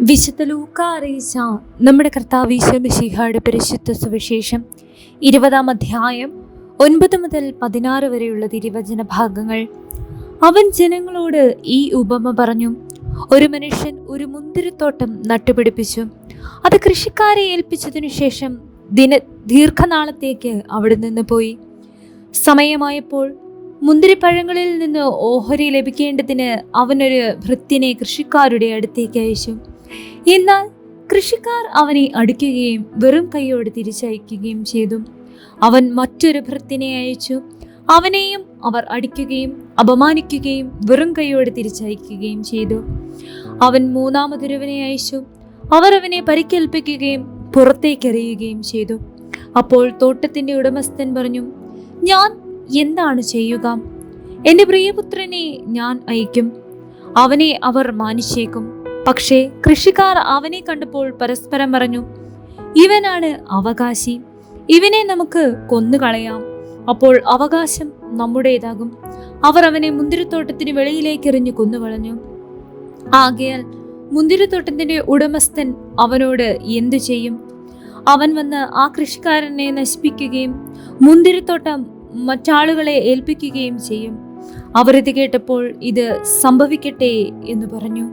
വിശുദ്ധ ലൂക്ക അറിയിച്ച നമ്മുടെ കർത്താവ് ഈശോ മിശിഹായുടെ പരിശുദ്ധ സുവിശേഷം 20-ാം അധ്യായം 9 മുതൽ 16 വരെയുള്ള തിരുവചന ഭാഗങ്ങൾ. അവൻ ജനങ്ങളോട് ഈ ഉപമ പറഞ്ഞു. ഒരു മനുഷ്യൻ ഒരു മുന്തിരിത്തോട്ടം നട്ടുപിടിപ്പിച്ചു. അത് കൃഷിക്കാരെ ഏൽപ്പിച്ചതിനു ശേഷം ദീർഘനാളത്തേക്ക് അവിടെ നിന്ന് പോയി. സമയമായപ്പോൾ മുന്തിരിപ്പഴങ്ങളിൽ നിന്ന് ഓഹരി ലഭിക്കേണ്ടതിന് അവനൊരു ഭൃത്യനെ കൃഷിക്കാരുടെ അടുത്തേക്ക് അയച്ചു. എന്നാൽ കൃഷിക്കാർ അവനെ അടിക്കുകയും വെറും കൈയോടെ തിരിച്ചയക്കുകയും ചെയ്തു. അവൻ മറ്റൊരു ഭൃത്യനെ അയച്ചു. അവനെയും അവർ അടിക്കുകയും അപമാനിക്കുകയും വെറും കൈയോടെ തിരിച്ചയക്കുകയും ചെയ്തു. അവൻ മൂന്നാമതൊരുവനെ അയച്ചു. അവർ അവനെ പരിക്കേൽപ്പിക്കുകയും പുറത്തേക്കെറിയുകയും ചെയ്തു. അപ്പോൾ തോട്ടത്തിന്റെ ഉടമസ്ഥൻ പറഞ്ഞു, ഞാൻ എന്താണ് ചെയ്യുക? എൻ്റെ പ്രിയപുത്രനെ ഞാൻ അയക്കും, അവനെ അവർ മാനിച്ചേക്കും. പക്ഷേ കൃഷിക്കാർ അവനെ കണ്ടപ്പോൾ പരസ്പരം പറഞ്ഞു, ഇവനാണ് അവകാശി, ഇവനെ നമുക്ക് കൊന്നുകളയാം, അപ്പോൾ അവകാശം നമ്മുടേതാകും. അവർ അവനെ മുന്തിരിത്തോട്ടത്തിന് വെളിയിലേക്ക് എറിഞ്ഞു കൊന്നുകളഞ്ഞു. ആകയാൽ മുന്തിരിത്തോട്ടത്തിന്റെ ഉടമസ്ഥൻ അവനോട് എന്തു ചെയ്യും? അവൻ വന്ന് ആ കൃഷിക്കാരനെ നശിപ്പിക്കുകയും മുന്തിരിത്തോട്ടം മറ്റാളുകളെ ഏൽപ്പിക്കുകയും ചെയ്യും. അവർ ഇത് കേട്ടപ്പോൾ ഇത് സംഭവിക്കട്ടെ എന്ന് പറഞ്ഞു.